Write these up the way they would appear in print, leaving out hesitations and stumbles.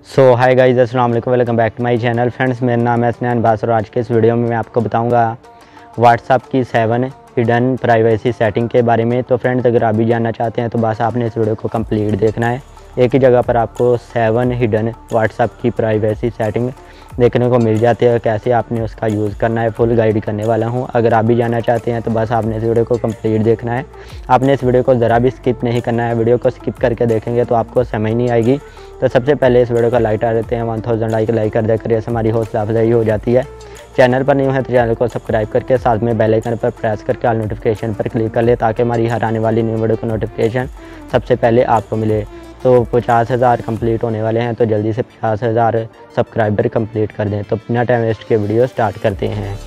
हाय guys, अस्सलाम वालेकुम, welcome back to my channel. Friends, मेरा नाम है स्नैन बास और आज के इस वीडियो में मैं आपको बताऊंगा व्हाट्सएप की 7 हिडन प्राइवेसी सेटिंग के बारे में। तो फ्रेंड्स, अगर आप भी जानना चाहते हैं तो बस आपने इस वीडियो को कंप्लीट देखना है। एक ही जगह पर आपको 7 हिडन व्हाट्सएप की प्राइवेसी सेटिंग देखने को मिल जाती है। कैसे आपने उसका यूज़ करना है फुल गाइड करने वाला हूं। अगर आप भी जानना चाहते हैं तो बस आपने इस वीडियो को कंप्लीट देखना है। आपने इस वीडियो को ज़रा भी स्किप नहीं करना है। वीडियो को स्किप करके देखेंगे तो आपको समझ नहीं आएगी। तो सबसे पहले इस वीडियो को लाइक कर देते हैं। 1000 लाइक कर देकर ये हमारी हौसला अफजाई हो जाती है। चैनल पर नहीं है तो चैनल को सब्सक्राइब करके साथ में बेल आइकन पर प्रेस करके ऑल नोटिफिकेशन पर क्लिक कर ले, ताकि हमारी हर आने वाली न्यू वीडियो को नोटिफिकेशन सबसे पहले आपको मिले। तो 50,000 कंप्लीट होने वाले हैं, तो जल्दी से 50,000 सब्सक्राइबर कंप्लीट कर दें। तो बिना टाइम वेस्ट के वीडियो स्टार्ट करते हैं।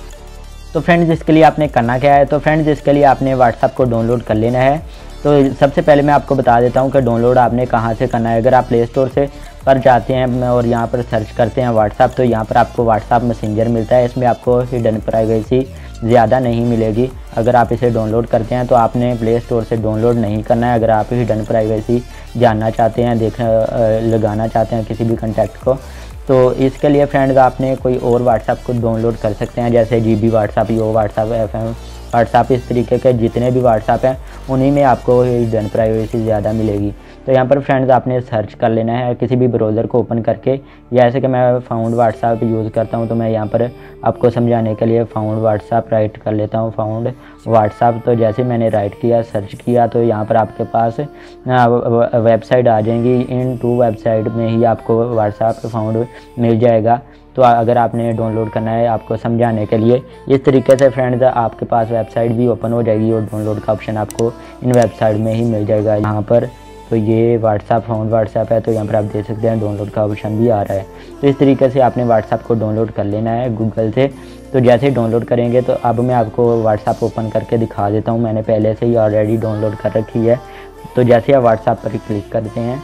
तो फ्रेंड्स, इसके लिए आपने करना क्या है। तो फ्रेंड्स, इसके लिए आपने व्हाट्सएप को डाउनलोड कर लेना है। तो सबसे पहले मैं आपको बता देता हूं कि डाउनलोड आपने कहां से करना है। अगर आप प्ले स्टोर से पर जाते हैं और यहां पर सर्च करते हैं व्हाट्सएप, तो यहां पर आपको व्हाट्सएप मैसेंजर मिलता है। इसमें आपको हिडन प्राइवेसी ज़्यादा नहीं मिलेगी। अगर आप इसे डाउनलोड करते हैं तो आपने प्ले स्टोर से डाउनलोड नहीं करना है। अगर आप हिडन प्राइवेसी जानना चाहते हैं, लगाना चाहते हैं किसी भी कॉन्टैक्ट को, तो इसके लिए फ्रेंड्स आपने कोई और व्हाट्सएप को डाउनलोड कर सकते हैं, जैसे GB व्हाट्सएप, यो व्हाट्सएप, FM व्हाट्सएप। इस तरीके के जितने भी व्हाट्सएप हैं उन्हीं में आपको हिडन प्राइवेसी ज़्यादा मिलेगी। तो यहाँ पर फ्रेंड्स आपने सर्च कर लेना है किसी भी ब्राउज़र को ओपन करके। जैसे कि मैं फाउंड व्हाट्सएप यूज़ करता हूँ, तो मैं यहाँ पर आपको समझाने के लिए फाउंड व्हाट्सएप राइट कर लेता हूँ, फाउंड व्हाट्सएप। तो जैसे मैंने राइट किया, सर्च किया, तो यहाँ पर आपके पास वेबसाइट आ जाएंगी। इन 2 वेबसाइट में ही आपको व्हाट्सएप फाउंड मिल जाएगा। तो अगर आपने डाउनलोड करना है, आपको समझाने के लिए इस तरीके से फ्रेंड्स आपके पास वेबसाइट भी ओपन हो जाएगी और डाउनलोड का ऑप्शन आपको इन वेबसाइट में ही मिल जाएगा। यहाँ पर तो ये व्हाट्सएप फाउंड व्हाट्सएप है, तो यहाँ पर आप देख सकते हैं डाउनलोड का ऑप्शन भी आ रहा है। तो इस तरीके से आपने व्हाट्सएप को डाउनलोड कर लेना है गूगल से। तो जैसे डाउनलोड करेंगे तो अब मैं आपको व्हाट्सएप ओपन करके दिखा देता हूँ। मैंने पहले से ही ऑलरेडी डाउनलोड कर रखी है। तो जैसे आप व्हाट्सएप पर क्लिक करते हैं,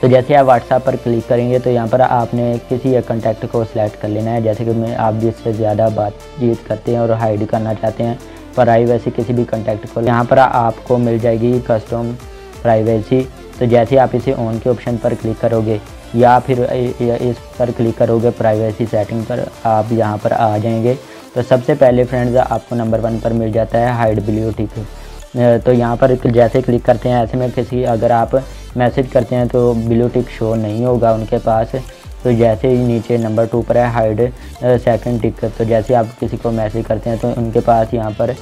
तो जैसे आप व्हाट्सएप पर क्लिक करेंगे तो यहाँ पर आपने किसी एक कॉन्टैक्ट को सिलेक्ट कर लेना है। जैसे कि आप जिससे ज़्यादा बातचीत करते हैं और हाइड करना चाहते हैं प्राइवेसी किसी भी कॉन्टैक्ट को, यहाँ पर आपको मिल जाएगी कस्टम प्राइवेसी। तो जैसे आप इसे ऑन के ऑप्शन पर क्लिक करोगे या फिर इस पर क्लिक करोगे प्राइवेसी सेटिंग पर, आप यहाँ पर आ जाएंगे। तो सबसे पहले फ्रेंड्स आपको नंबर 1 पर मिल जाता है हाइड ब्लू टिक। तो यहाँ पर जैसे क्लिक करते हैं, ऐसे में किसी अगर आप मैसेज करते हैं तो ब्लू टिक शो नहीं होगा उनके पास। तो जैसे ही नीचे नंबर 2 पर है हाइड सेकंड टिक, तो जैसे आप किसी को मैसेज करते हैं तो उनके पास यहाँ पर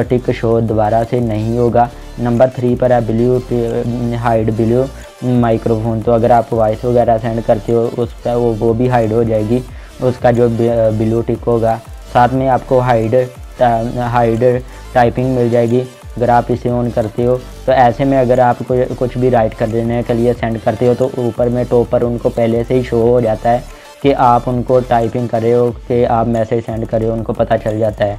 टिक शो दोबारा से नहीं होगा। नंबर 3 पर है ब्लू हाइड ब्लू माइक्रोफोन। तो अगर आप वॉइस वगैरह सेंड करते हो उस पर वो भी हाइड हो जाएगी, उसका जो ब्लू टिक होगा। साथ में आपको हाइड टाइपिंग मिल जाएगी अगर आप इसे ऑन करते हो। तो ऐसे में अगर आप कुछ भी राइट कर देने के लिए सेंड करते हो तो ऊपर में टॉप पर उनको पहले से ही शो हो जाता है कि आप उनको टाइपिंग कर रहे हो, कि आप मैसेज सेंड कर रहे हो, उनको पता चल जाता है।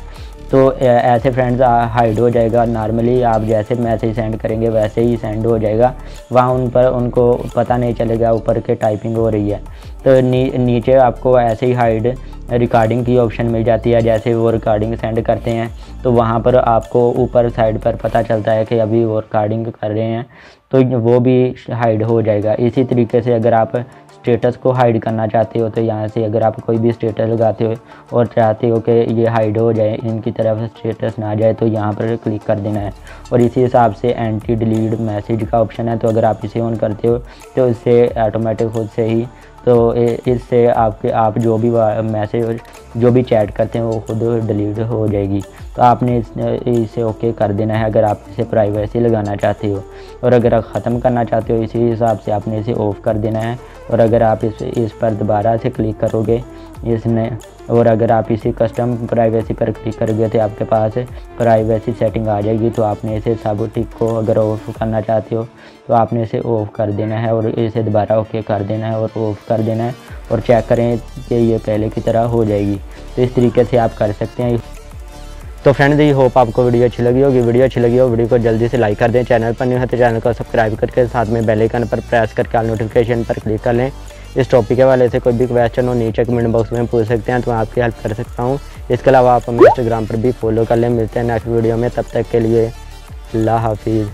तो ऐसे फ्रेंड्स हाइड हो जाएगा। नॉर्मली आप जैसे मैसेज सेंड करेंगे वैसे ही सेंड हो जाएगा, वहाँ उन पर उनको पता नहीं चलेगा ऊपर के टाइपिंग हो रही है। तो नीचे आपको ऐसे ही हाइड रिकॉर्डिंग की ऑप्शन मिल जाती है। जैसे वो रिकॉर्डिंग सेंड करते हैं तो वहाँ पर आपको ऊपर साइड पर पता चलता है कि अभी वो रिकॉर्डिंग कर रहे हैं, तो वो भी हाइड हो जाएगा। इसी तरीके से अगर आप स्टेटस को हाइड करना चाहते हो, तो यहाँ से अगर आप कोई भी स्टेटस लगाते हो और चाहते हो कि ये हाइड हो जाए, इनकी तरफ स्टेटस ना जाए, तो यहाँ पर क्लिक कर देना है। और इसी हिसाब से एंटी डिलीट मैसेज का ऑप्शन है। तो अगर आप इसे ऑन करते हो तो इससे ऑटोमेटिक खुद से ही, तो इससे आप जो भी मैसेज जो भी चैट करते हैं वो खुद डिलीट हो जाएगी। तो आपने इसे ओके कर देना है अगर आप इसे प्राइवेसी लगाना चाहते हो। और अगर आप ख़त्म करना चाहते हो इसी हिसाब से आपने इसे ऑफ़ कर देना है। और अगर आप इस पर दोबारा से क्लिक करोगे इसमें, और अगर आप इसी कस्टम प्राइवेसी पर क्लिक करोगे तो आपके पास प्राइवेसी सेटिंग आ जाएगी। तो आपने इसे सब टिक को अगर ऑफ़ करना चाहते हो तो आपने इसे ऑफ़ कर देना है और इसे दोबारा ओके कर देना है और ऑफ़ कर देना है, और चेक करें कि ये पहले की तरह हो जाएगी। तो इस तरीके से आप कर सकते हैं। तो फ्रेंड्स, ये होप आपको वीडियो अच्छी लगी होगी। वीडियो को जल्दी से लाइक कर दें। चैनल पर नहीं है तो चैनल को सब्सक्राइब करके साथ में बेल आइकन पर प्रेस करके ऑल नोटिफिकेशन पर क्लिक कर लें। इस टॉपिक के वाले से कोई भी क्वेश्चन हो नीचे कमेंट बॉक्स में पूछ सकते हैं, तो मैं आपकी हेल्प कर सकता हूँ। इसके अलावा आप हमें इंस्टाग्राम पर भी फॉलो कर लें। मिलते हैं नेक्स्ट वीडियो में, तब तक के लिए अल्लाह हाफिज़।